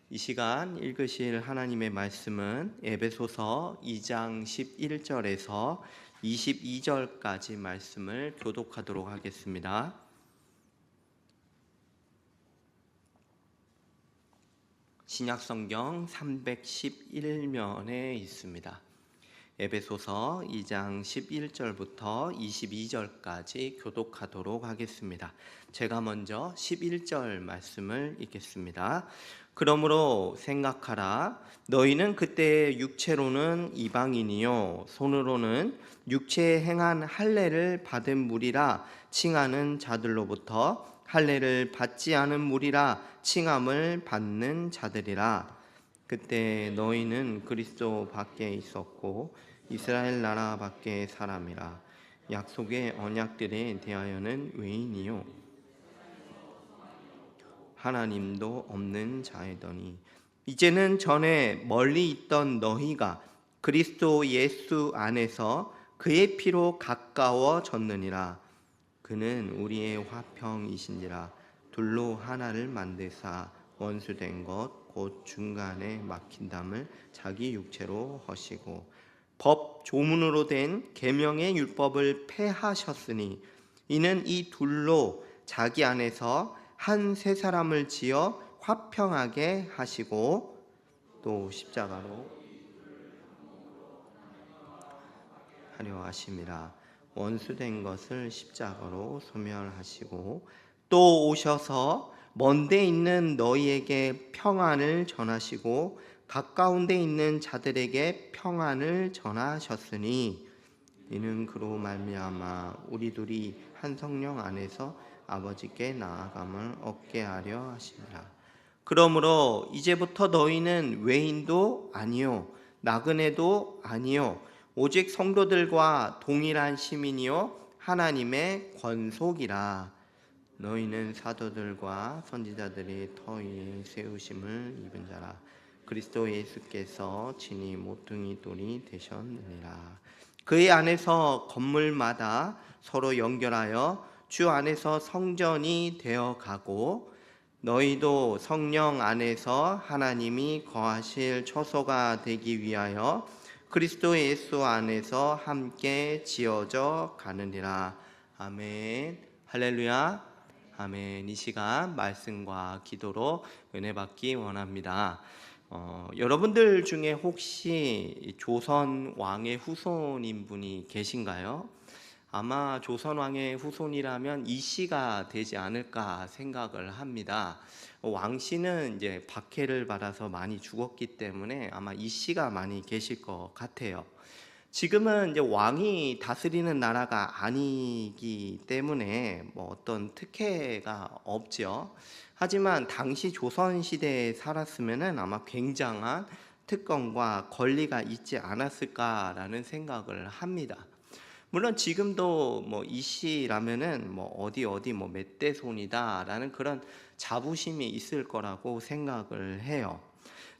이 시간 읽으실 하나님의 말씀은 에베소서 2장 11절에서 22절까지 말씀을 교독하도록 하겠습니다. 신약성경 311면에 있습니다. 에베소서 2장 11절부터 22절까지 교독하도록 하겠습니다. 제가 먼저 11절 말씀을 읽겠습니다. 그러므로 생각하라. 너희는 그때 육체로는 이방인이요 손으로는 육체에 행한 할례를 받은 무리라 칭하는 자들로부터 할례를 받지 않은 무리라 칭함을 받는 자들이라. 그때 너희는 그리스도 밖에 있었고 이스라엘 나라 밖의 사람이라. 약속의 언약들에 대하여는 외인이요 하나님도 없는 자이더니 이제는 전에 멀리 있던 너희가 그리스도 예수 안에서 그의 피로 가까워졌느니라. 그는 우리의 화평이신지라. 둘로 하나를 만드사 원수된 것 곧 중간에 막힌 담을 자기 육체로 허시고 법 조문으로 된 계명의 율법을 폐하셨으니 이는 이 둘로 자기 안에서 한 세 사람을 지어 화평하게 하시고 또 십자가로 하려 하심이라. 원수된 것을 십자가로 소멸하시고 또 오셔서 먼데 있는 너희에게 평안을 전하시고 가까운 데 있는 자들에게 평안을 전하셨으니 이는 그로 말미암아 우리 둘이 한 성령 안에서 아버지께 나아감을 얻게 하려 하심이라. 그러므로 이제부터 너희는 외인도 아니요 나그네도 아니요 오직 성도들과 동일한 시민이요 하나님의 권속이라. 너희는 사도들과 선지자들이 터 위에 세우심을 입은 자라. 그리스도 예수께서 친히 모퉁이 돌이 되셨느니라. 그의 안에서 건물마다 서로 연결하여 주 안에서 성전이 되어 가고 너희도 성령 안에서 하나님이 거하실 처소가 되기 위하여 그리스도 예수 안에서 함께 지어져 가느니라. 아멘. 할렐루야. 아멘. 이 시간 말씀과 기도로 은혜 받기 원합니다. 여러분들 중에 혹시 조선 왕의 후손인 분이 계신가요? 아마 조선 왕의 후손이라면 이씨가 되지 않을까 생각을 합니다. 왕씨는 이제 박해를 받아서 많이 죽었기 때문에 아마 이씨가 많이 계실 것 같아요. 지금은 이제 왕이 다스리는 나라가 아니기 때문에 뭐 어떤 특혜가 없죠. 하지만 당시 조선 시대에 살았으면은 아마 굉장한 특권과 권리가 있지 않았을까라는 생각을 합니다. 물론 지금도 뭐 이씨라면은 뭐 어디 뭐 몇 대 손이다라는 그런 자부심이 있을 거라고 생각을 해요.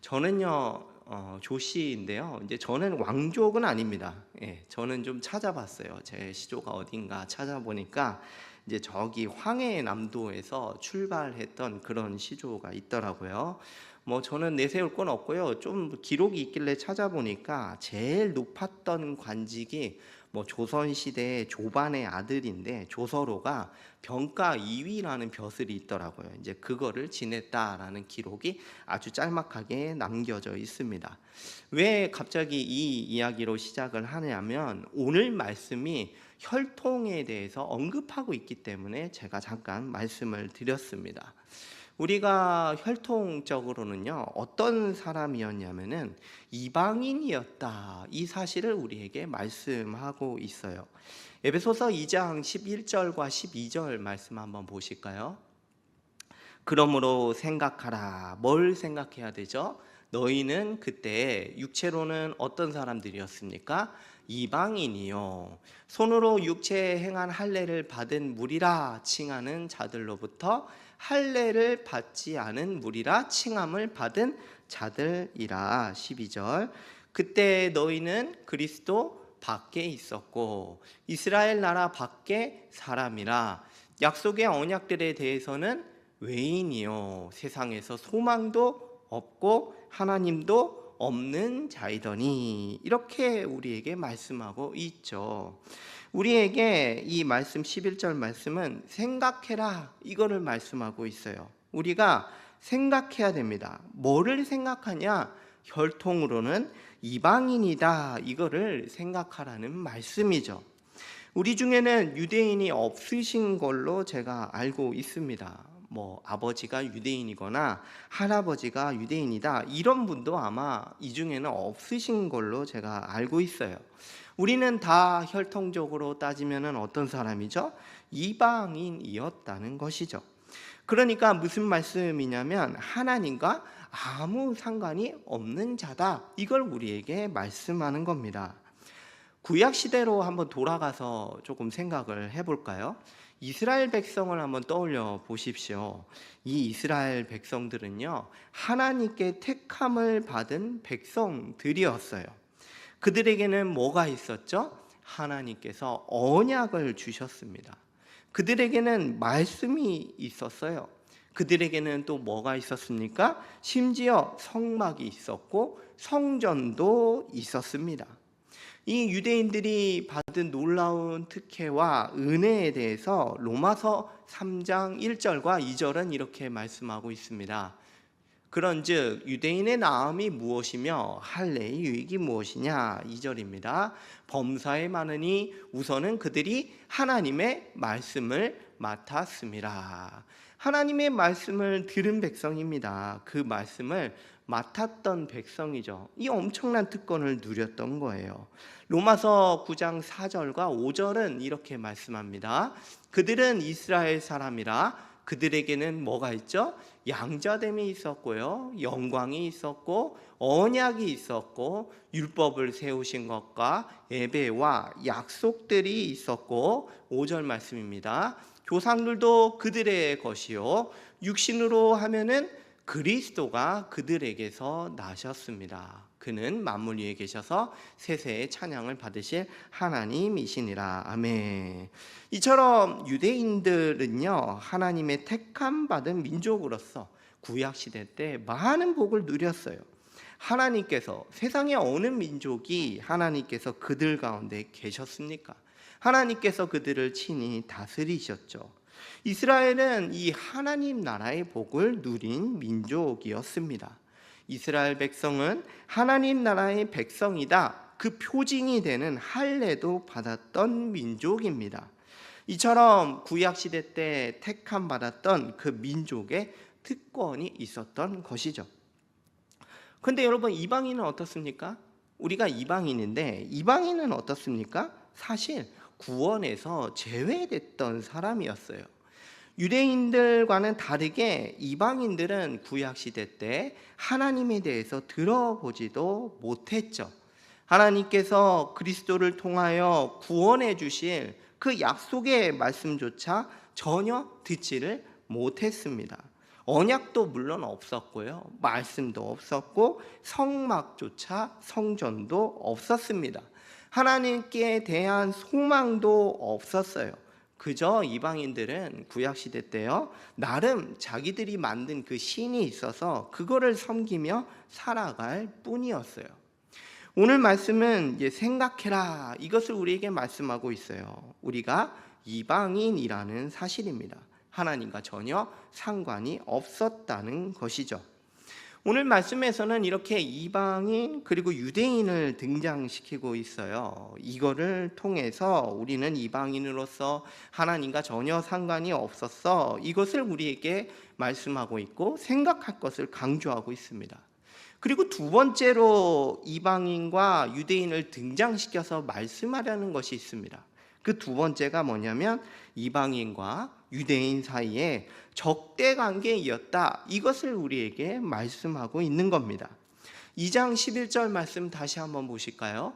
저는요 조씨인데요. 이제 저는 왕족은 아닙니다. 예, 저는 좀 찾아봤어요. 제 시조가 어딘가 찾아보니까 이제 저기 황해남도에서 출발했던 그런 시조가 있더라고요. 뭐 저는 내세울 건 없고요. 좀 기록이 있길래 찾아보니까 제일 높았던 관직이 뭐 조선 시대의 조반의 아들인데 조서로가 병가 2위라는 벼슬이 있더라고요. 이제 그거를 지냈다라는 기록이 아주 짤막하게 남겨져 있습니다. 왜 갑자기 이 이야기로 시작을 하냐면 오늘 말씀이 혈통에 대해서 언급하고 있기 때문에 제가 잠깐 말씀을 드렸습니다. 우리가 혈통적으로는요 어떤 사람이었냐면은 이방인이었다, 이 사실을 우리에게 말씀하고 있어요. 에베소서 2장 11절과 12절 말씀 한번 보실까요? 그러므로 생각하라. 뭘 생각해야 되죠? 너희는 그때 육체로는 어떤 사람들이었습니까? 이방인이요 손으로 육체에 행한 할례를 받은 무리라 칭하는 자들로부터 할례를 받지 않은 무리라 칭함을 받은 자들이라. 12절 그때 너희는 그리스도 밖에 있었고 이스라엘 나라 밖에 사람이라. 약속의 언약들에 대해서는 외인이요 세상에서 소망도 없고 하나님도 없는 자이더니, 이렇게 우리에게 말씀하고 있죠. 우리에게 이 말씀 11절 말씀은 생각해라, 이거를 말씀하고 있어요. 우리가 생각해야 됩니다. 뭐를 생각하냐? 혈통으로는 이방인이다, 이거를 생각하라는 말씀이죠. 우리 중에는 유대인이 없으신 걸로 제가 알고 있습니다. 아버지가 유대인이거나 할아버지가 유대인이다, 이런 분도 아마 이 중에는 없으신 걸로 제가 알고 있어요. 우리는 다 혈통적으로 따지면 어떤 사람이죠? 이방인이었다는 것이죠. 그러니까 무슨 말씀이냐면 하나님과 아무 상관이 없는 자다, 이걸 우리에게 말씀하는 겁니다. 구약 시대로 한번 돌아가서 조금 생각을 해볼까요? 이스라엘 백성을 한번 떠올려 보십시오. 이 이스라엘 백성들은요, 하나님께 택함을 받은 백성들이었어요. 그들에게는 뭐가 있었죠? 하나님께서 언약을 주셨습니다. 그들에게는 말씀이 있었어요. 그들에게는 또 뭐가 있었습니까? 심지어 성막이 있었고 성전도 있었습니다. 이 유대인들이 받은 놀라운 특혜와 은혜에 대해서 로마서 3장 1절과 2절은 이렇게 말씀하고 있습니다. 그런즉 유대인의 나음이 무엇이며 할례의 유익이 무엇이냐, 2절입니다. 범사에 많으니 우선은 그들이 하나님의 말씀을 맡았습니다. 하나님의 말씀을 들은 백성입니다. 그 말씀을 맡았던 백성이죠. 이 엄청난 특권을 누렸던 거예요. 로마서 9장 4절과 5절은 이렇게 말씀합니다. 그들은 이스라엘 사람이라 그들에게는 뭐가 있죠? 양자됨이 있었고요, 영광이 있었고, 언약이 있었고, 율법을 세우신 것과 예배와 약속들이 있었고, 5절 말씀입니다. 조상들도 그들의 것이요, 육신으로 하면은 그리스도가 그들에게서 나셨습니다. 그는 만물 위에 계셔서 세세의 찬양을 받으실 하나님이시니라. 아멘. 이처럼 유대인들은요, 하나님의 택함 받은 민족으로서 구약시대 때 많은 복을 누렸어요. 하나님께서, 세상의 어느 민족이 하나님께서 그들 가운데 계셨습니까? 하나님께서 그들을 친히 다스리셨죠. 이스라엘은 이 하나님 나라의 복을 누린 민족이었습니다. 이스라엘 백성은 하나님 나라의 백성이다, 그 표징이 되는 할례도 받았던 민족입니다. 이처럼 구약시대 때 택함 받았던 그 민족의 특권이 있었던 것이죠. 그런데 여러분, 이방인은 어떻습니까? 우리가 이방인인데 이방인은 어떻습니까? 사실 구원에서 제외됐던 사람이었어요. 유대인들과는 다르게 이방인들은 구약시대 때 하나님에 대해서 들어보지도 못했죠. 하나님께서 그리스도를 통하여 구원해 주실 그 약속의 말씀조차 전혀 듣지를 못했습니다. 언약도 물론 없었고요, 말씀도 없었고, 성막조차, 성전도 없었습니다. 하나님께 대한 소망도 없었어요. 그저 이방인들은 구약시대 때요, 나름 자기들이 만든 그 신이 있어서 그거를 섬기며 살아갈 뿐이었어요. 오늘 말씀은 생각해라, 이것을 우리에게 말씀하고 있어요. 우리가 이방인이라는 사실입니다. 하나님과 전혀 상관이 없었다는 것이죠. 오늘 말씀에서는 이렇게 이방인 그리고 유대인을 등장시키고 있어요. 이거를 통해서 우리는 이방인으로서 하나님과 전혀 상관이 없었어, 이것을 우리에게 말씀하고 있고 생각할 것을 강조하고 있습니다. 그리고 두 번째로 이방인과 유대인을 등장시켜서 말씀하려는 것이 있습니다. 그 두 번째가 뭐냐면 이방인과 유대인 사이에 적대 관계였다, 이것을 우리에게 말씀하고 있는 겁니다. 2장 11절 말씀 다시 한번 보실까요?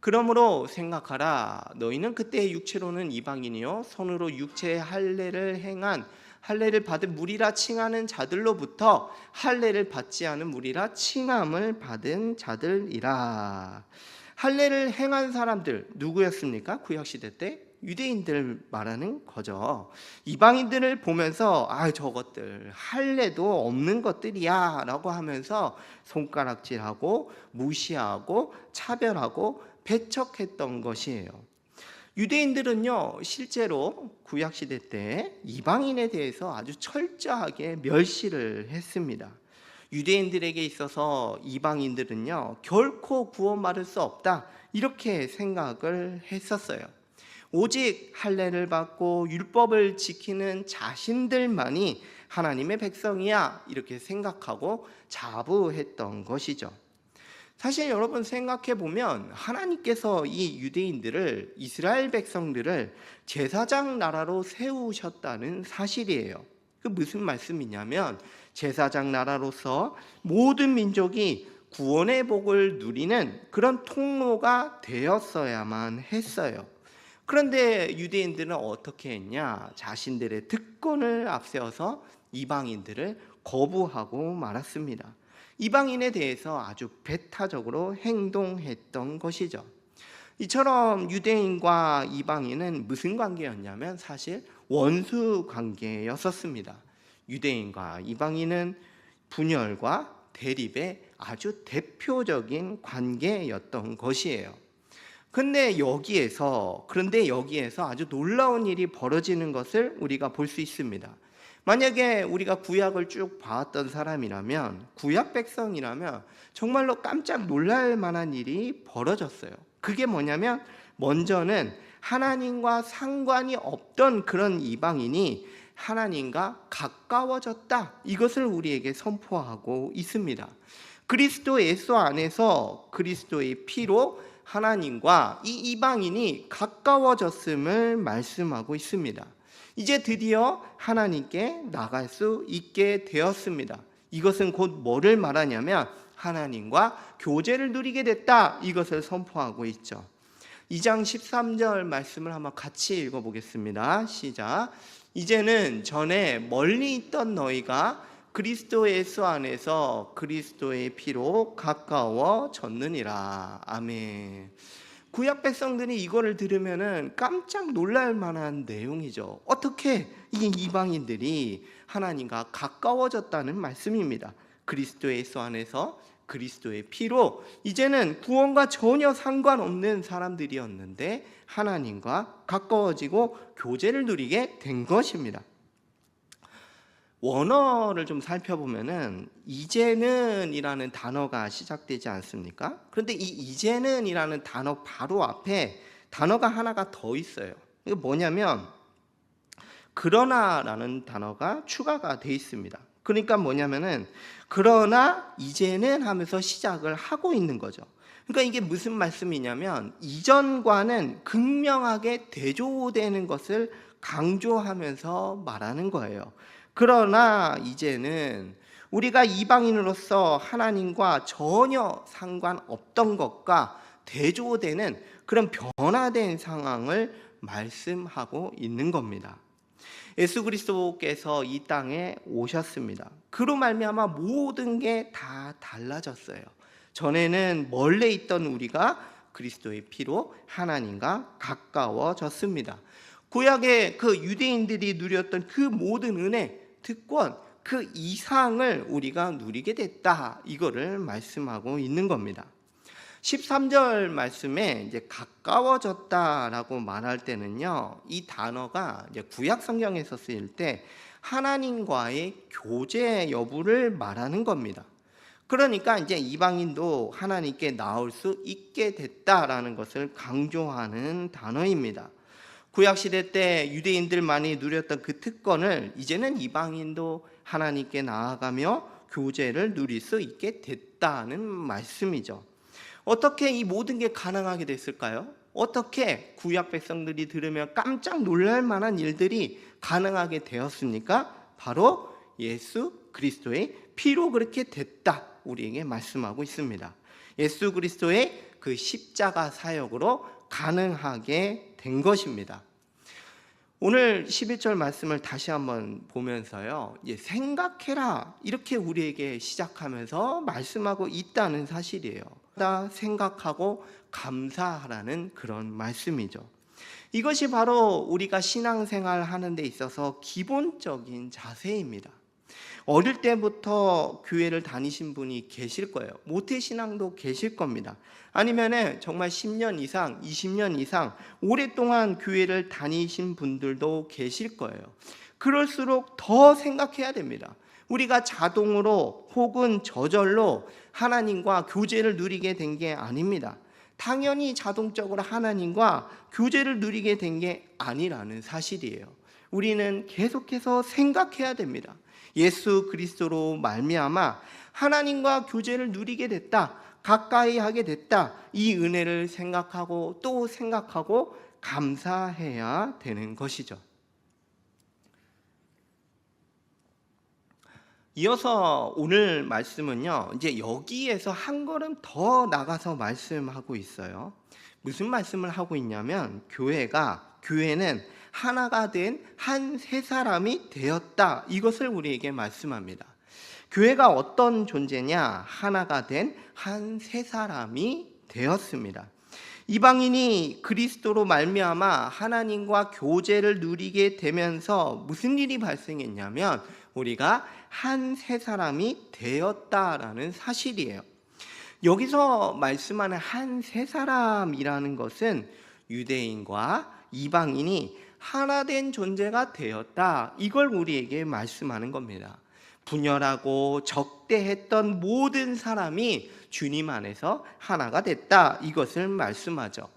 그러므로 생각하라, 너희는 그때 육체로는 이방인이요 손으로 육체의 할례를 받은 무리라 칭하는 자들로부터 할례를 받지 않은 무리라 칭함을 받은 자들이라. 할례를 행한 사람들 누구였습니까? 구약시대 때 유대인들 말하는 거죠. 이방인들을 보면서 저것들 할례도 없는 것들이야 라고 하면서 손가락질하고 무시하고 차별하고 배척했던 것이에요. 유대인들은요, 실제로 구약시대 때 이방인에 대해서 아주 철저하게 멸시를 했습니다. 유대인들에게 있어서 이방인들은요, 결코 구원받을 수 없다, 이렇게 생각을 했었어요. 오직 할례를 받고 율법을 지키는 자신들만이 하나님의 백성이야, 이렇게 생각하고 자부했던 것이죠. 사실 여러분 생각해 보면 하나님께서 이 유대인들을, 이스라엘 백성들을 제사장 나라로 세우셨다는 사실이에요. 그 무슨 말씀이냐면 제사장 나라로서 모든 민족이 구원의 복을 누리는 그런 통로가 되었어야만 했어요. 그런데 유대인들은 어떻게 했냐? 자신들의 특권을 앞세워서 이방인들을 거부하고 말았습니다. 이방인에 대해서 아주 배타적으로 행동했던 것이죠. 이처럼 유대인과 이방인은 무슨 관계였냐면 사실 원수 관계였었습니다. 유대인과 이방인은 분열과 대립의 아주 대표적인 관계였던 것이에요. 그런데 여기에서 아주 놀라운 일이 벌어지는 것을 우리가 볼 수 있습니다. 만약에 우리가 구약을 쭉 봐왔던 사람이라면, 구약 백성이라면 정말로 깜짝 놀랄 만한 일이 벌어졌어요. 그게 뭐냐면 먼저는 하나님과 상관이 없던 그런 이방인이 하나님과 가까워졌다, 이것을 우리에게 선포하고 있습니다. 그리스도 예수 안에서 그리스도의 피로 하나님과 이 이방인이 가까워졌음을 말씀하고 있습니다. 이제 드디어 하나님께 나갈 수 있게 되었습니다. 이것은 곧 뭐를 말하냐면 하나님과 교제를 누리게 됐다, 이것을 선포하고 있죠. 2장 13절 말씀을 한번 같이 읽어보겠습니다. 시작. 이제는 전에 멀리 있던 너희가 그리스도 예수 안에서 그리스도의 피로 가까워졌느니라. 아멘. 구약 백성들이 이거를 들으면은 깜짝 놀랄 만한 내용이죠. 어떻게 이 이방인들이 하나님과 가까워졌다는 말씀입니다. 그리스도 예수 안에서 그리스도의 피로 이제는 구원과 전혀 상관없는 사람들이었는데 하나님과 가까워지고 교제를 누리게 된 것입니다. 원어를 좀 살펴보면은 이제는이라는 단어가 시작되지 않습니까? 그런데 이 이제는이라는 단어 바로 앞에 단어가 하나가 더 있어요. 이게 뭐냐면 그러나라는 단어가 추가가 돼 있습니다. 그러니까 뭐냐면은 그러나 이제는 하면서 시작을 하고 있는 거죠. 그러니까 이게 무슨 말씀이냐면 이전과는 극명하게 대조되는 것을 강조하면서 말하는 거예요. 그러나 이제는 우리가 이방인으로서 하나님과 전혀 상관없던 것과 대조되는 그런 변화된 상황을 말씀하고 있는 겁니다. 예수 그리스도께서 이 땅에 오셨습니다. 그로 말미암아 모든 게 다 달라졌어요. 전에는 멀리 있던 우리가 그리스도의 피로 하나님과 가까워졌습니다. 구약의 그 유대인들이 누렸던 그 모든 은혜, 특권, 그 이상을 우리가 누리게 됐다, 이거를 말씀하고 있는 겁니다. 13절 말씀에 이제 가까워졌다라고 말할 때는요, 이 단어가 이제 구약 성경에서 쓰일 때 하나님과의 교제 여부를 말하는 겁니다. 그러니까 이제 이방인도 하나님께 나올 수 있게 됐다라는 것을 강조하는 단어입니다. 구약시대 때 유대인들만이 누렸던 그 특권을 이제는 이방인도 하나님께 나아가며 교제를 누릴 수 있게 됐다는 말씀이죠. 어떻게 이 모든 게 가능하게 됐을까요? 어떻게 구약 백성들이 들으면 깜짝 놀랄 만한 일들이 가능하게 되었습니까? 바로 예수 그리스도의 피로 그렇게 됐다, 우리에게 말씀하고 있습니다. 예수 그리스도의 그 십자가 사역으로 가능하게 된 것입니다. 오늘 11절 말씀을 다시 한번 보면서요, 생각해라, 이렇게 우리에게 시작하면서 말씀하고 있다는 사실이에요. 생각하고 감사하라는 그런 말씀이죠. 이것이 바로 우리가 신앙생활 하는 데 있어서 기본적인 자세입니다. 어릴 때부터 교회를 다니신 분이 계실 거예요. 모태신앙도 계실 겁니다. 아니면은 정말 10년 이상, 20년 이상 오랫동안 교회를 다니신 분들도 계실 거예요. 그럴수록 더 생각해야 됩니다. 우리가 자동으로 혹은 저절로 하나님과 교제를 누리게 된 게 아닙니다. 당연히 자동적으로 하나님과 교제를 누리게 된 게 아니라는 사실이에요. 우리는 계속해서 생각해야 됩니다. 예수 그리스도로 말미암아 하나님과 교제를 누리게 됐다, 가까이 하게 됐다, 이 은혜를 생각하고 또 생각하고 감사해야 되는 것이죠. 이어서 오늘 말씀은요, 이제 여기에서 한 걸음 더 나가서 말씀하고 있어요. 무슨 말씀을 하고 있냐면, 교회는 하나가 된 한 세 사람이 되었다, 이것을 우리에게 말씀합니다. 교회가 어떤 존재냐? 하나가 된 한 세 사람이 되었습니다. 이방인이 그리스도로 말미암아 하나님과 교제를 누리게 되면서 무슨 일이 발생했냐면, 우리가 한 세 사람이 되었다라는 사실이에요. 여기서 말씀하는 한 세 사람이라는 것은 유대인과 이방인이 하나 된 존재가 되었다, 이걸 우리에게 말씀하는 겁니다. 분열하고 적대했던 모든 사람이 주님 안에서 하나가 됐다, 이것을 말씀하죠.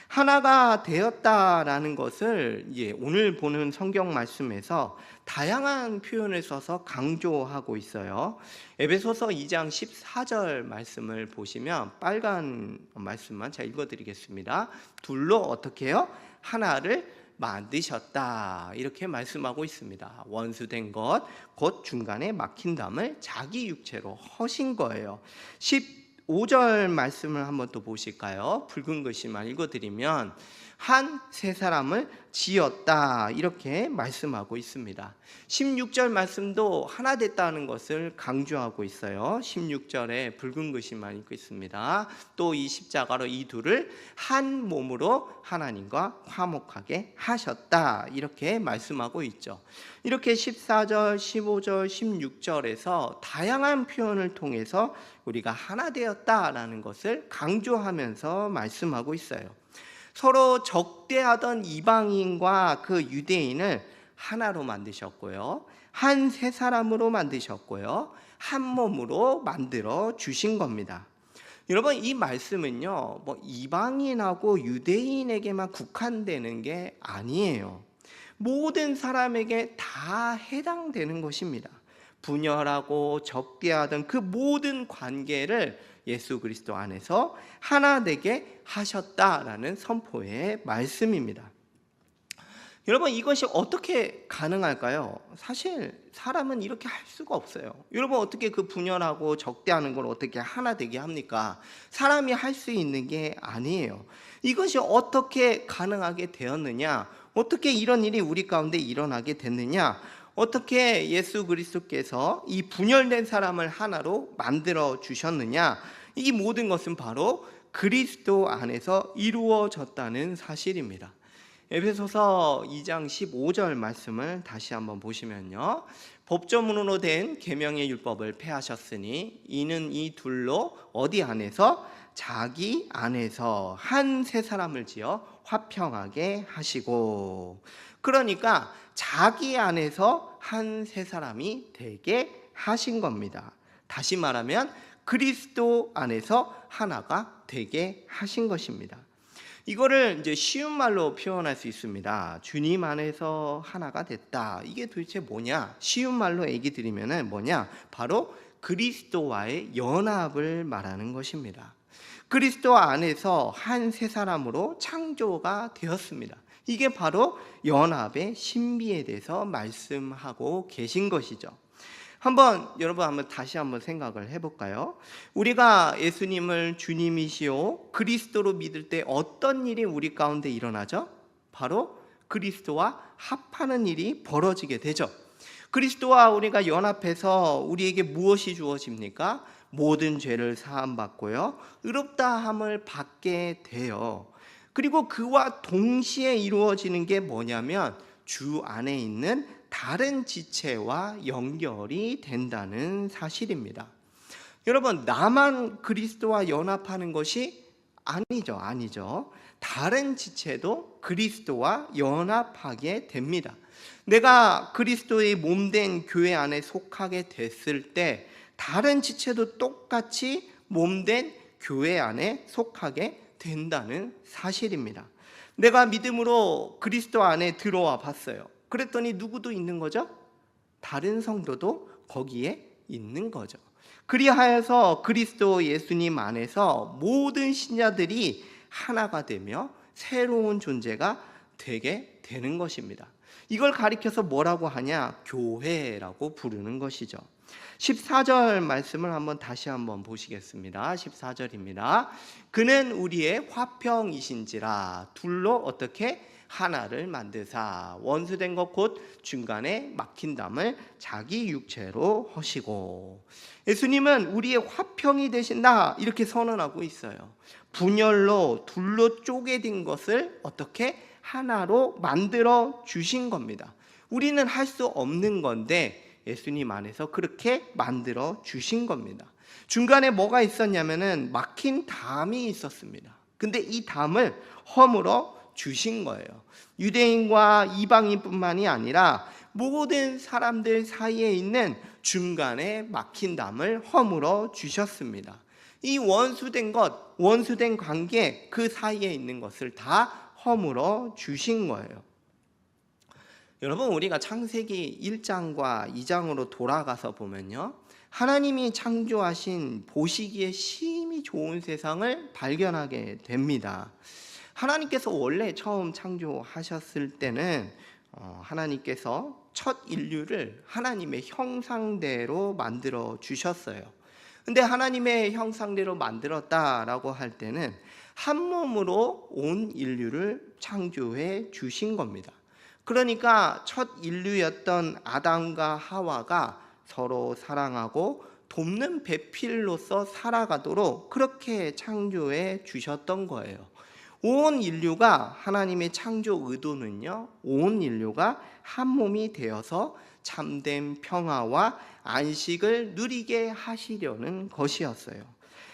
하나가 되었다라는 것을 오늘 보는 성경 말씀에서 다양한 표현을 써서 강조하고 있어요. 에베소서 2장 14절 말씀을 보시면, 빨간 말씀만 제가 읽어드리겠습니다. 둘로 어떻게 해요? 하나를 만드셨다, 이렇게 말씀하고 있습니다. 원수된 것, 곧 중간에 막힌 담을 자기 육체로 허신 거예요. 15절 말씀을 한번 또 보실까요? 붉은 글씨만 읽어드리면, 한 세 사람을 지었다, 이렇게 말씀하고 있습니다. 16절 말씀도 하나 됐다는 것을 강조하고 있어요. 16절에 붉은 글씨만 읽고 있습니다. 또 이 십자가로 이 둘을 한 몸으로 하나님과 화목하게 하셨다, 이렇게 말씀하고 있죠. 이렇게 14절, 15절, 16절에서 다양한 표현을 통해서 우리가 하나 되었다라는 것을 강조하면서 말씀하고 있어요. 서로 적대하던 이방인과 그 유대인을 하나로 만드셨고요, 한 세 사람으로 만드셨고요, 한 몸으로 만들어 주신 겁니다. 여러분, 이 말씀은요, 이방인하고 유대인에게만 국한되는 게 아니에요. 모든 사람에게 다 해당되는 것입니다. 분열하고 적대하던 그 모든 관계를 예수 그리스도 안에서 하나 되게 하셨다라는 선포의 말씀입니다. 여러분, 이것이 어떻게 가능할까요? 사실 사람은 이렇게 할 수가 없어요. 여러분, 어떻게 그 분열하고 적대하는 걸 어떻게 하나 되게 합니까? 사람이 할 수 있는 게 아니에요. 이것이 어떻게 가능하게 되었느냐? 어떻게 이런 일이 우리 가운데 일어나게 됐느냐? 어떻게 예수 그리스도께서 이 분열된 사람을 하나로 만들어 주셨느냐? 이 모든 것은 바로 그리스도 안에서 이루어졌다는 사실입니다. 에베소서 2장 15절 말씀을 다시 한번 보시면요, 법조문으로 된 계명의 율법을 폐하셨으니 이는 이 둘로 어디 안에서? 자기 안에서 한 세 사람을 지어 화평하게 하시고, 그러니까 자기 안에서 한 세 사람이 되게 하신 겁니다. 다시 말하면 그리스도 안에서 하나가 되게 하신 것입니다. 이거를 이제 쉬운 말로 표현할 수 있습니다. 주님 안에서 하나가 됐다. 이게 도대체 뭐냐? 쉬운 말로 얘기 드리면은 뭐냐? 바로 그리스도와의 연합을 말하는 것입니다. 그리스도 안에서 한 세 사람으로 창조가 되었습니다. 이게 바로 연합의 신비에 대해서 말씀하고 계신 것이죠. 여러분 한번 다시 한번 생각을 해볼까요? 우리가 예수님을 주님이시오 그리스도로 믿을 때 어떤 일이 우리 가운데 일어나죠? 바로 그리스도와 합하는 일이 벌어지게 되죠. 그리스도와 우리가 연합해서 우리에게 무엇이 주어집니까? 모든 죄를 사함받고요, 의롭다함을 받게 돼요. 그리고 그와 동시에 이루어지는 게 뭐냐면 주 안에 있는 다른 지체와 연결이 된다는 사실입니다. 여러분, 나만 그리스도와 연합하는 것이 아니죠. 다른 지체도 그리스도와 연합하게 됩니다. 내가 그리스도의 몸된 교회 안에 속하게 됐을 때 다른 지체도 똑같이 몸된 교회 안에 속하게 된다는 사실입니다. 내가 믿음으로 그리스도 안에 들어와 봤어요. 그랬더니 누구도 있는 거죠? 다른 성도도 거기에 있는 거죠. 그리하여서 그리스도 예수님 안에서 모든 신자들이 하나가 되며 새로운 존재가 되게 되는 것입니다. 이걸 가리켜서 뭐라고 하냐? 교회라고 부르는 것이죠. 14절 말씀을 다시 한번 보시겠습니다. 14절입니다. 그는 우리의 화평이신지라 둘로 어떻게 하나를 만드사 원수된 것 곧 중간에 막힌 담을 자기 육체로 하시고. 예수님은 우리의 화평이 되신다 이렇게 선언하고 있어요. 분열로 둘로 쪼개진 것을 어떻게 하나로 만들어 주신 겁니다. 우리는 할 수 없는 건데 예수님 안에서 그렇게 만들어 주신 겁니다. 중간에 뭐가 있었냐면은 막힌 담이 있었습니다. 근데 이 담을 허물어 주신 거예요. 유대인과 이방인뿐만이 아니라 모든 사람들 사이에 있는 중간에 막힌 담을 허물어 주셨습니다. 이 원수된 것, 원수된 관계, 그 사이에 있는 것을 다 허물어 주신 거예요. 여러분, 우리가 창세기 1장과 2장으로 돌아가서 보면요, 하나님이 창조하신 보시기에 심히 좋은 세상을 발견하게 됩니다. 하나님께서 원래 처음 창조하셨을 때는 하나님께서 첫 인류를 하나님의 형상대로 만들어 주셨어요. 근데 하나님의 형상대로 만들었다라고 할 때는 한 몸으로 온 인류를 창조해 주신 겁니다. 그러니까 첫 인류였던 아담과 하와가 서로 사랑하고 돕는 배필로서 살아가도록 그렇게 창조해 주셨던 거예요. 온 인류가, 하나님의 창조 의도는요, 온 인류가 한 몸이 되어서 참된 평화와 안식을 누리게 하시려는 것이었어요.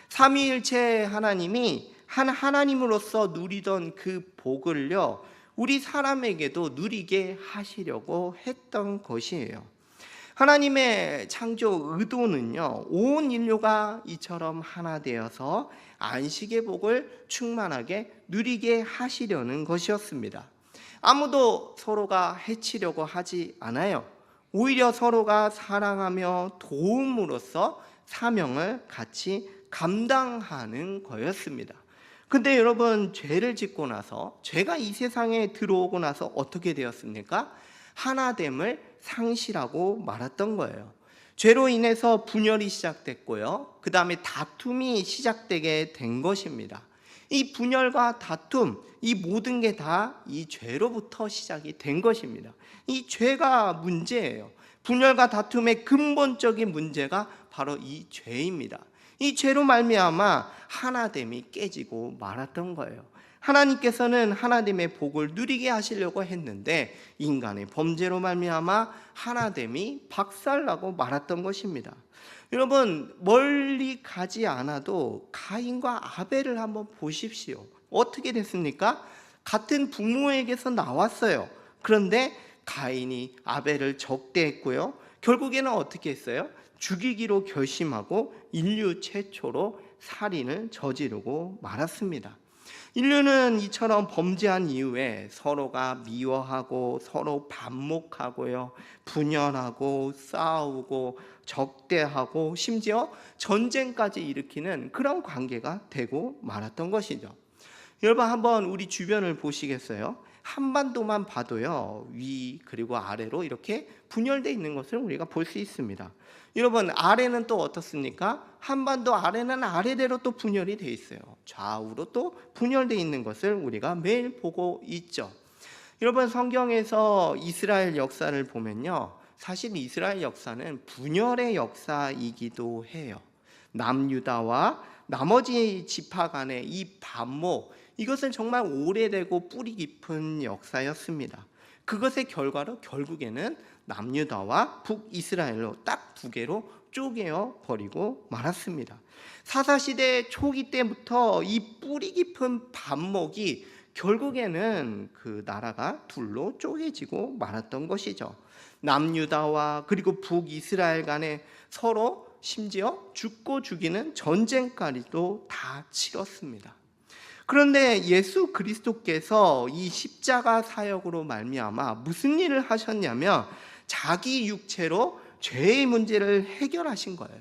삼위일체 하나님이 한 하나님으로서 누리던 그 복을요, 우리 사람에게도 누리게 하시려고 했던 것이에요. 하나님의 창조 의도는요, 온 인류가 이처럼 하나 되어서 안식의 복을 충만하게 누리게 하시려는 것이었습니다. 아무도 서로가 해치려고 하지 않아요. 오히려 서로가 사랑하며 도움으로써 사명을 같이 감당하는 거였습니다. 근데 여러분, 죄를 짓고 나서, 죄가 이 세상에 들어오고 나서 어떻게 되었습니까? 하나됨을 상실하고 말았던 거예요. 죄로 인해서 분열이 시작됐고요, 그 다음에 다툼이 시작되게 된 것입니다. 이 분열과 다툼, 이 모든 게 다 이 죄로부터 시작이 된 것입니다. 이 죄가 문제예요. 분열과 다툼의 근본적인 문제가 바로 이 죄입니다. 이 죄로 말미암아 하나됨이 깨지고 말았던 거예요. 하나님께서는 하나님의 복을 누리게 하시려고 했는데 인간의 범죄로 말미암아 하나됨이 박살나고 말았던 것입니다. 여러분, 멀리 가지 않아도 가인과 아벨을 한번 보십시오. 어떻게 됐습니까? 같은 부모에게서 나왔어요. 그런데 가인이 아벨을 적대했고요, 결국에는 어떻게 했어요? 죽이기로 결심하고 인류 최초로 살인을 저지르고 말았습니다. 인류는 이처럼 범죄한 이후에 서로가 미워하고 서로 반목하고요, 분열하고 싸우고 적대하고 심지어 전쟁까지 일으키는 그런 관계가 되고 말았던 것이죠. 여러분, 한번 우리 주변을 보시겠어요? 한반도만 봐도요, 위 그리고 아래로 이렇게 분열되어 있는 것을 우리가 볼 수 있습니다. 여러분, 아래는 또 어떻습니까? 한반도 아래는 아래대로 또 분열이 되어 있어요. 좌우로 또 분열되어 있는 것을 우리가 매일 보고 있죠. 여러분, 성경에서 이스라엘 역사를 보면요, 사실 이스라엘 역사는 분열의 역사이기도 해요. 남유다와 나머지 지파 간의 이 반목, 이것은 정말 오래되고 뿌리 깊은 역사였습니다. 그것의 결과로 결국에는 남유다와 북이스라엘로 딱 두 개로 쪼개어 버리고 말았습니다. 사사시대 초기 때부터 이 뿌리 깊은 반목이 결국에는 그 나라가 둘로 쪼개지고 말았던 것이죠. 남유다와 그리고 북이스라엘 간에 서로 심지어 죽고 죽이는 전쟁까지도 다 치렀습니다. 그런데 예수 그리스도께서 이 십자가 사역으로 말미암아 무슨 일을 하셨냐면 자기 육체로 죄의 문제를 해결하신 거예요.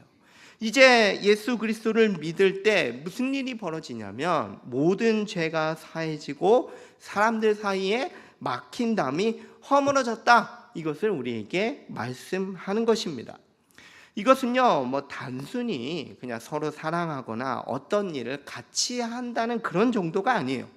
이제 예수 그리스도를 믿을 때 무슨 일이 벌어지냐면 모든 죄가 사해지고 사람들 사이에 막힌 담이 허물어졌다. 이것을 우리에게 말씀하는 것입니다. 이것은요, 단순히 그냥 서로 사랑하거나 어떤 일을 같이 한다는 그런 정도가 아니에요.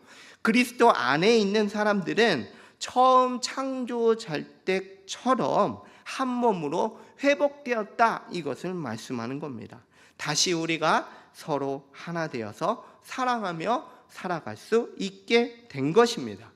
그리스도 안에 있는 사람들은 처음 창조될 때처럼 한 몸으로 회복되었다. 이것을 말씀하는 겁니다. 다시 우리가 서로 하나 되어서 사랑하며 살아갈 수 있게 된 것입니다.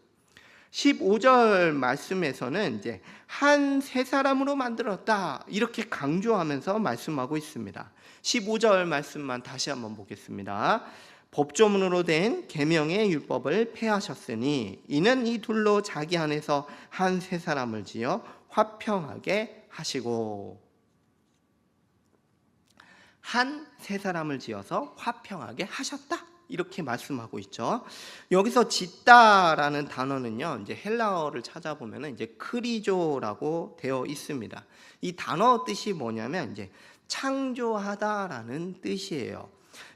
15절 말씀에서는 이제 한 세 사람으로 만들었다 이렇게 강조하면서 말씀하고 있습니다. 15절 말씀만 다시 한번 보겠습니다. 법조문으로 된 계명의 율법을 폐하셨으니 이는 이 둘로 자기 안에서 한 세 사람을 지어 화평하게 하시고, 한 세 사람을 지어서 화평하게 하셨다 이렇게 말씀하고 있죠. 여기서 짓다라는 단어는요, 이제 헬라어를 찾아보면은 이제 크리조라고 되어 있습니다. 이 단어 뜻이 뭐냐면 이제 창조하다라는 뜻이에요.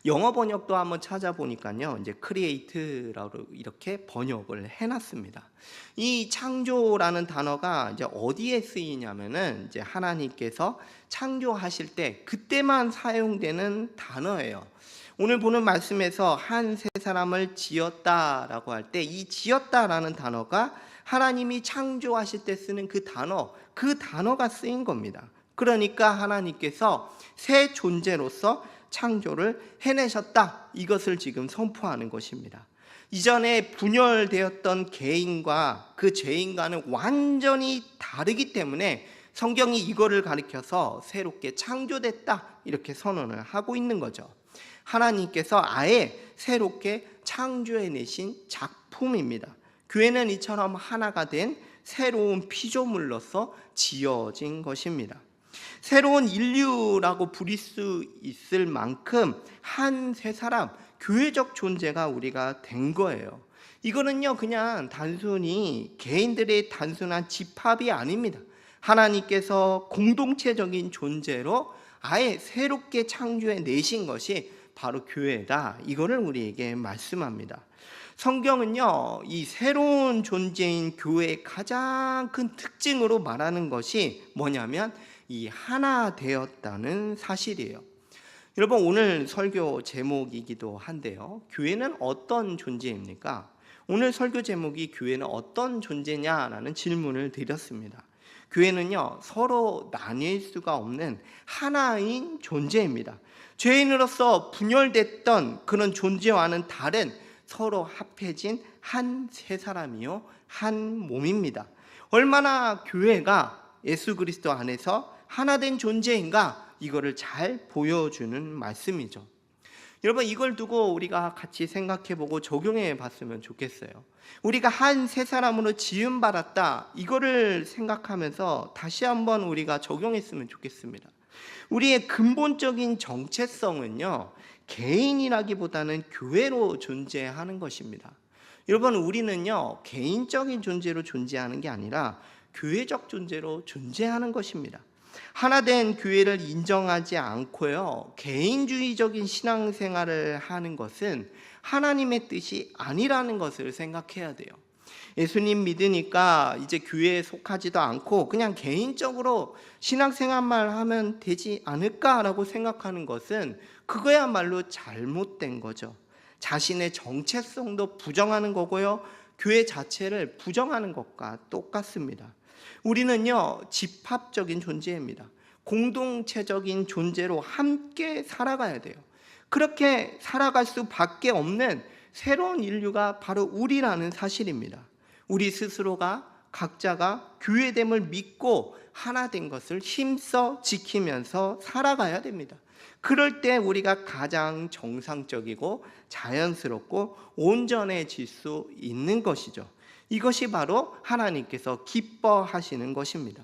영어 번역도 한번 찾아보니까요, 이제 create라고 이렇게 번역을 해놨습니다. 이 창조라는 단어가 이제 어디에 쓰이냐면은 이제 하나님께서 창조하실 때 그때만 사용되는 단어예요. 오늘 보는 말씀에서 한 세 사람을 지었다라고 할 때 이 지었다라는 단어가 하나님이 창조하실 때 쓰는 그 단어가 쓰인 겁니다. 그러니까 하나님께서 새 존재로서 창조를 해내셨다. 이것을 지금 선포하는 것입니다. 이전에 분열되었던 개인과 그 죄인과는 완전히 다르기 때문에 성경이 이거를 가리켜서 새롭게 창조됐다. 이렇게 선언을 하고 있는 거죠. 하나님께서 아예 새롭게 창조해내신 작품입니다. 교회는 이처럼 하나가 된 새로운 피조물로서 지어진 것입니다. 새로운 인류라고 부릴 수 있을 만큼 한 세 사람, 교회적 존재가 우리가 된 거예요. 이거는요, 그냥 단순히 개인들의 단순한 집합이 아닙니다. 하나님께서 공동체적인 존재로 아예 새롭게 창조해 내신 것이 바로 교회다. 이거를 우리에게 말씀합니다. 성경은요, 이 새로운 존재인 교회의 가장 큰 특징으로 말하는 것이 뭐냐면 이 하나 되었다는 사실이에요. 여러분, 오늘 설교 제목이기도 한데요, 교회는 어떤 존재입니까? 오늘 설교 제목이 교회는 어떤 존재냐라는 질문을 드렸습니다. 교회는요, 서로 나뉠 수가 없는 하나인 존재입니다. 죄인으로서 분열됐던 그런 존재와는 다른 서로 합해진 한 세 사람이요, 한 몸입니다. 얼마나 교회가 예수 그리스도 안에서 하나된 존재인가, 이거를 잘 보여주는 말씀이죠. 여러분, 이걸 두고 우리가 같이 생각해보고 적용해 봤으면 좋겠어요. 우리가 한 세 사람으로 지음받았다, 이거를 생각하면서 다시 한번 우리가 적용했으면 좋겠습니다. 우리의 근본적인 정체성은요, 개인이라기보다는 교회로 존재하는 것입니다. 여러분, 우리는요, 개인적인 존재로 존재하는 게 아니라 교회적 존재로 존재하는 것입니다. 하나된 교회를 인정하지 않고요, 개인주의적인 신앙생활을 하는 것은 하나님의 뜻이 아니라는 것을 생각해야 돼요. 예수님 믿으니까 이제 교회에 속하지도 않고 그냥 개인적으로 신앙생활만 하면 되지 않을까라고 생각하는 것은 그거야말로 잘못된 거죠. 자신의 정체성도 부정하는 거고요, 교회 자체를 부정하는 것과 똑같습니다. 우리는요, 집합적인 존재입니다. 공동체적인 존재로 함께 살아가야 돼요. 그렇게 살아갈 수밖에 없는 새로운 인류가 바로 우리라는 사실입니다. 우리 스스로가 각자가 교회됨을 믿고 하나 된 것을 힘써 지키면서 살아가야 됩니다. 그럴 때 우리가 가장 정상적이고 자연스럽고 온전해질 수 있는 것이죠. 이것이 바로 하나님께서 기뻐하시는 것입니다.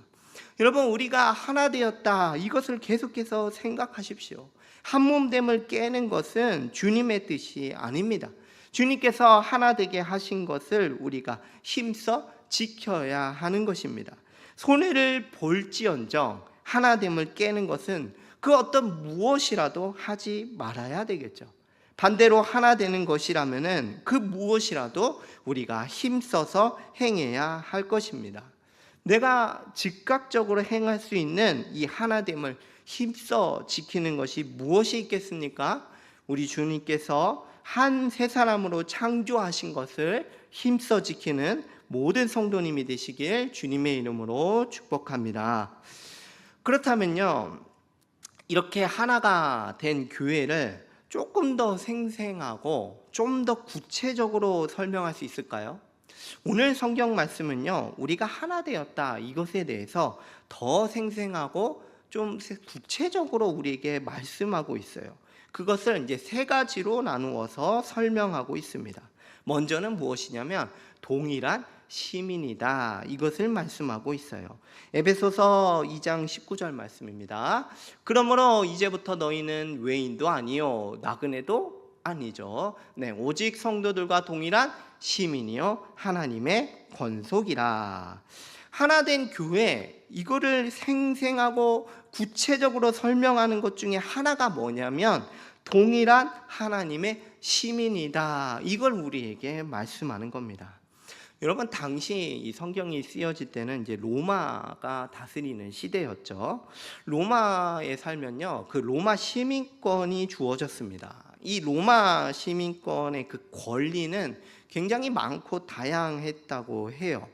여러분, 우리가 하나 되었다, 이것을 계속해서 생각하십시오. 한몸됨을 깨는 것은 주님의 뜻이 아닙니다. 주님께서 하나 되게 하신 것을 우리가 힘써 지켜야 하는 것입니다. 손해를 볼지언정 하나됨을 깨는 것은 그 어떤 무엇이라도 하지 말아야 되겠죠. 반대로 하나 되는 것이라면은 그 무엇이라도 우리가 힘써서 행해야 할 것입니다. 내가 즉각적으로 행할 수 있는 이 하나됨을 힘써 지키는 것이 무엇이 있겠습니까? 우리 주님께서 한 세 사람으로 창조하신 것을 힘써 지키는 모든 성도님이 되시길 주님의 이름으로 축복합니다. 그렇다면요, 이렇게 하나가 된 교회를 조금 더 생생하고 좀 더 구체적으로 설명할 수 있을까요? 오늘 성경 말씀은요, 우리가 하나 되었다, 이것에 대해서 더 생생하고 좀 구체적으로 우리에게 말씀하고 있어요. 그것을 이제 세 가지로 나누어서 설명하고 있습니다. 먼저는 무엇이냐면 동일한 시민이다, 이것을 말씀하고 있어요. 에베소서 2장 19절 말씀입니다. 그러므로 이제부터 너희는 외인도 아니요 나그네도 아니죠. 오직 성도들과 동일한 시민이요 하나님의 권속이라. 하나된 교회, 이거를 생생하고 구체적으로 설명하는 것 중에 하나가 뭐냐면 동일한 하나님의 시민이다, 이걸 우리에게 말씀하는 겁니다. 여러분, 당시 이 성경이 쓰여질 때는 이제 로마가 다스리는 시대였죠. 로마에 살면요, 그 로마 시민권이 주어졌습니다. 이 로마 시민권의 그 권리는 굉장히 많고 다양했다고 해요.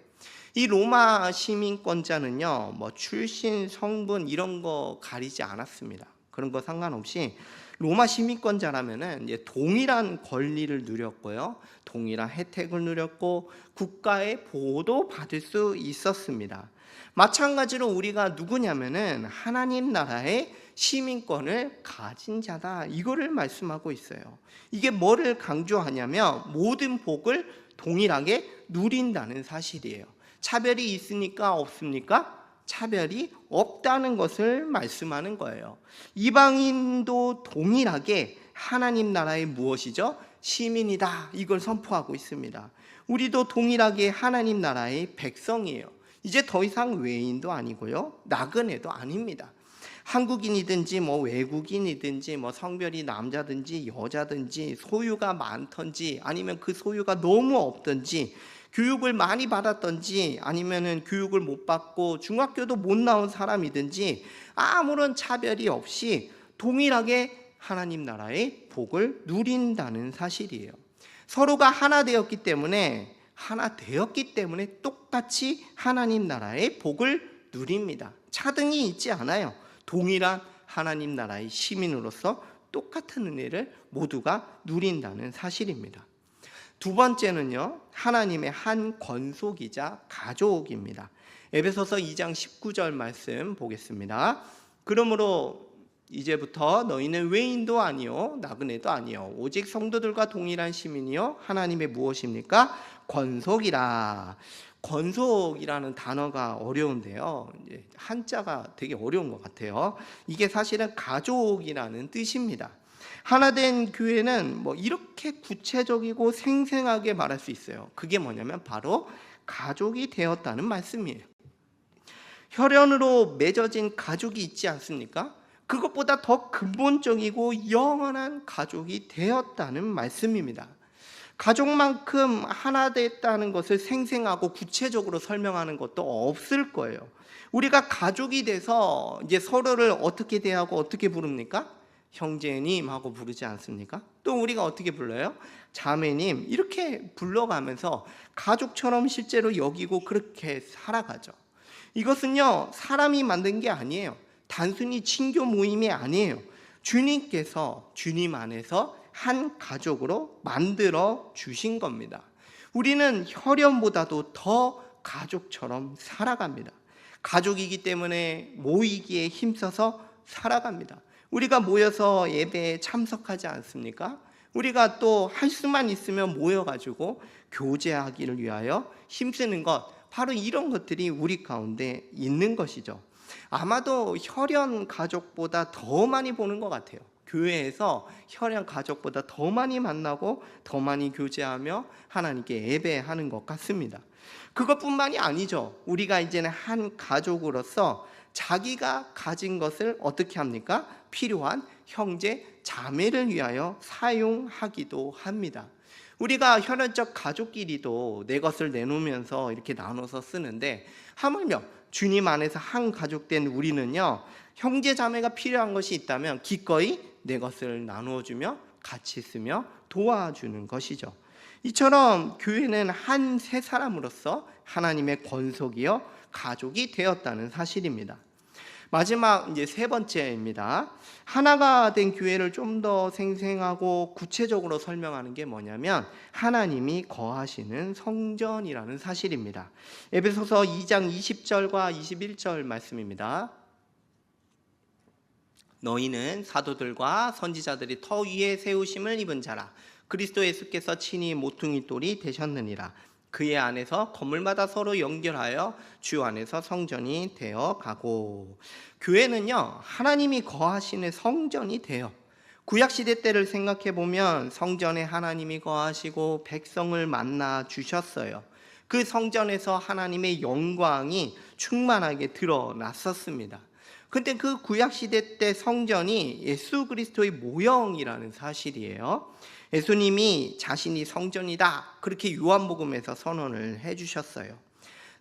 이 로마 시민권자는요, 뭐 출신, 성분 이런 거 가리지 않았습니다. 그런 거 상관없이 로마 시민권자라면은 이제 동일한 권리를 누렸고요, 동일한 혜택을 누렸고 국가의 보호도 받을 수 있었습니다. 마찬가지로 우리가 누구냐면은 하나님 나라의 시민권을 가진 자다, 이거를 말씀하고 있어요. 이게 뭐를 강조하냐면 모든 복을 동일하게 누린다는 사실이에요. 차별이 있습니까? 없습니까? 차별이 없다는 것을 말씀하는 거예요. 이방인도 동일하게 하나님 나라의 무엇이죠? 시민이다, 이걸 선포하고 있습니다. 우리도 동일하게 하나님 나라의 백성이에요. 이제 더 이상 외인도 아니고요, 나그네도 아닙니다. 한국인이든지 뭐 외국인이든지 뭐 성별이 남자든지 여자든지 소유가 많든지 아니면 그 소유가 너무 없든지 교육을 많이 받았든지 아니면은 교육을 못 받고 중학교도 못 나온 사람이든지 아무런 차별이 없이 동일하게 하나님 나라의 복을 누린다는 사실이에요. 서로가 하나 되었기 때문에 똑같이 하나님 나라의 복을 누립니다. 차등이 있지 않아요. 동일한 하나님 나라의 시민으로서 똑같은 은혜를 모두가 누린다는 사실입니다. 두 번째는요, 하나님의 한 권속이자 가족입니다. 에베소서 2장 19절 말씀 보겠습니다. 그러므로 이제부터 너희는 외인도 아니요 나그네도 아니요 오직 성도들과 동일한 시민이요 하나님의 무엇입니까? 권속이라. 권속이라는 단어가 어려운데요, 한자가 되게 어려운 것 같아요. 이게 사실은 가족이라는 뜻입니다. 하나된 교회는 뭐 이렇게 구체적이고 생생하게 말할 수 있어요. 그게 뭐냐면 바로 가족이 되었다는 말씀이에요. 혈연으로 맺어진 가족이 있지 않습니까? 그것보다 더 근본적이고 영원한 가족이 되었다는 말씀입니다. 가족만큼 하나 됐다는 것을 생생하고 구체적으로 설명하는 것도 없을 거예요. 우리가 가족이 돼서 이제 서로를 어떻게 대하고 어떻게 부릅니까? 형제님 하고 부르지 않습니까? 또 우리가 어떻게 불러요? 자매님, 이렇게 불러가면서 가족처럼 실제로 여기고 그렇게 살아가죠. 이것은요, 사람이 만든 게 아니에요. 단순히 친교 모임이 아니에요. 주님께서 주님 안에서 한 가족으로 만들어 주신 겁니다. 우리는 혈연보다도 더 가족처럼 살아갑니다. 가족이기 때문에 모이기에 힘써서 살아갑니다. 우리가 모여서 예배에 참석하지 않습니까? 우리가 또 할 수만 있으면 모여가지고 교제하기를 위하여 힘쓰는 것, 바로 이런 것들이 우리 가운데 있는 것이죠. 아마도 혈연 가족보다 더 많이 보는 것 같아요. 교회에서 혈연 가족보다 더 많이 만나고 더 많이 교제하며 하나님께 예배하는 것 같습니다. 그것뿐만이 아니죠. 우리가 이제는 한 가족으로서 자기가 가진 것을 어떻게 합니까? 필요한 형제, 자매를 위하여 사용하기도 합니다. 우리가 혈연적 가족끼리도 내 것을 내놓으면서 이렇게 나눠서 쓰는데, 하물며 주님 안에서 한 가족된 우리는요, 형제 자매가 필요한 것이 있다면 기꺼이 내 것을 나누어주며 같이 쓰며 도와주는 것이죠. 이처럼 교회는 한 세 사람으로서 하나님의 권속이요 가족이 되었다는 사실입니다. 마지막 이제 세 번째입니다. 하나가 된 교회를 좀 더 생생하고 구체적으로 설명하는 게 뭐냐면 하나님이 거하시는 성전이라는 사실입니다. 에베소서 2장 20절과 21절 말씀입니다. 너희는 사도들과 선지자들이 터 위에 세우심을 입은 자라. 그리스도 예수께서 친히 모퉁이 돌이 되셨느니라. 그의 안에서 건물마다 서로 연결하여 주 안에서 성전이 되어 가고. 교회는요, 하나님이 거하시는 성전이 돼요. 구약시대 때를 생각해 보면 성전에 하나님이 거하시고 백성을 만나 주셨어요. 그 성전에서 하나님의 영광이 충만하게 드러났었습니다. 근데 그 구약시대 때 성전이 예수 그리스도의 모형이라는 사실이에요. 예수님이 자신이 성전이다, 그렇게 요한복음에서 선언을 해주셨어요.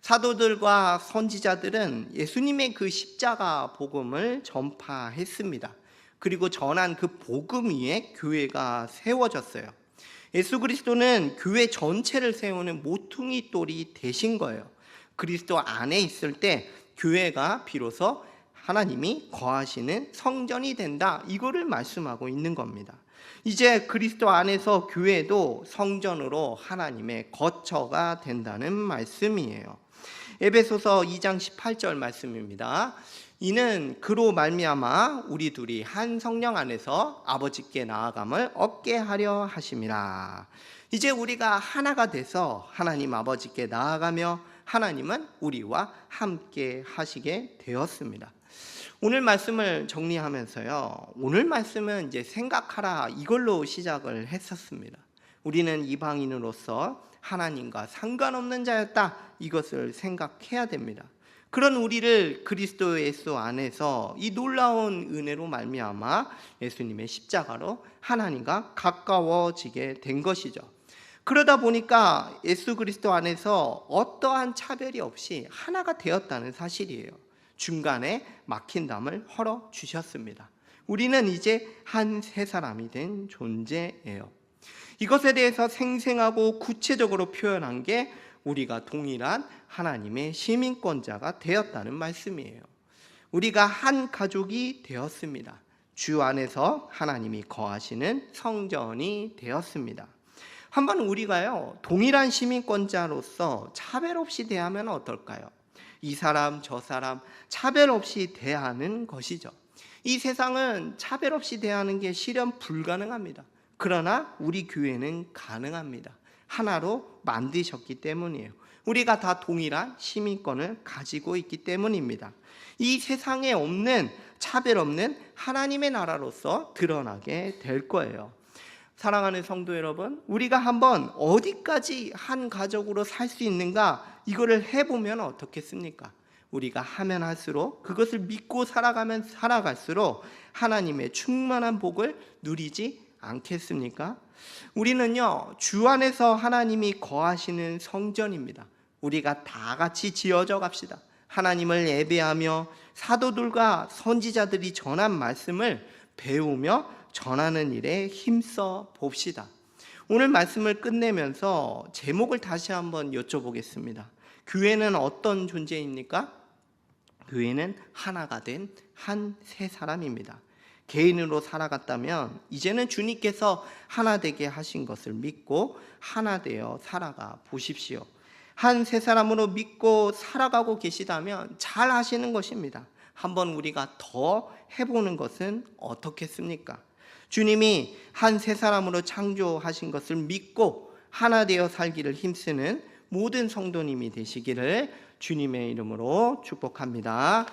사도들과 선지자들은 예수님의 그 십자가 복음을 전파했습니다. 그리고 전한 그 복음 위에 교회가 세워졌어요. 예수 그리스도는 교회 전체를 세우는 모퉁이 돌이 되신 거예요. 그리스도 안에 있을 때 교회가 비로소 하나님이 거하시는 성전이 된다, 이거를 말씀하고 있는 겁니다. 이제 그리스도 안에서 교회도 성전으로 하나님의 거처가 된다는 말씀이에요. 에베소서 2장 18절 말씀입니다. 이는 그로 말미암아 우리 둘이 한 성령 안에서 아버지께 나아감을 얻게 하려 하심이라. 이제 우리가 하나가 돼서 하나님 아버지께 나아가며 하나님은 우리와 함께 하시게 되었습니다. 오늘 말씀을 정리하면서요, 오늘 말씀은 이제 생각하라, 이걸로 시작을 했었습니다. 우리는 이방인으로서 하나님과 상관없는 자였다, 이것을 생각해야 됩니다. 그런 우리를 그리스도 예수 안에서 이 놀라운 은혜로 말미암아 예수님의 십자가로 하나님과 가까워지게 된 것이죠. 그러다 보니까 예수 그리스도 안에서 어떠한 차별이 없이 하나가 되었다는 사실이에요. 중간에 막힌 담을 헐어 주셨습니다. 우리는 이제 한 세 사람이 된 존재예요. 이것에 대해서 생생하고 구체적으로 표현한 게 우리가 동일한 하나님의 시민권자가 되었다는 말씀이에요. 우리가 한 가족이 되었습니다. 주 안에서 하나님이 거하시는 성전이 되었습니다. 한번 우리가요, 동일한 시민권자로서 차별 없이 대하면 어떨까요? 이 사람 저 사람 차별 없이 대하는 것이죠. 이 세상은 차별 없이 대하는 게 실현 불가능합니다. 그러나 우리 교회는 가능합니다. 하나로 만드셨기 때문이에요. 우리가 다 동일한 시민권을 가지고 있기 때문입니다. 이 세상에 없는, 차별 없는 하나님의 나라로서 드러나게 될 거예요. 사랑하는 성도 여러분, 우리가 한번 어디까지 한 가족으로 살 수 있는가, 이거를 해보면 어떻겠습니까? 우리가 하면 할수록, 그것을 믿고 살아가면 살아갈수록 하나님의 충만한 복을 누리지 않겠습니까? 우리는요, 주 안에서 하나님이 거하시는 성전입니다. 우리가 다 같이 지어져 갑시다. 하나님을 예배하며 사도들과 선지자들이 전한 말씀을 배우며 전하는 일에 힘써 봅시다. 오늘 말씀을 끝내면서 제목을 다시 한번 여쭤보겠습니다. 교회는 어떤 존재입니까? 교회는 하나가 된 한 새 사람입니다. 개인으로 살아갔다면 이제는 주님께서 하나 되게 하신 것을 믿고 하나 되어 살아가 보십시오. 한 새 사람으로 믿고 살아가고 계시다면 잘 하시는 것입니다. 한번 우리가 더 해보는 것은 어떻겠습니까? 주님이 한 새 사람으로 창조하신 것을 믿고 하나 되어 살기를 힘쓰는 모든 성도님이 되시기를 주님의 이름으로 축복합니다.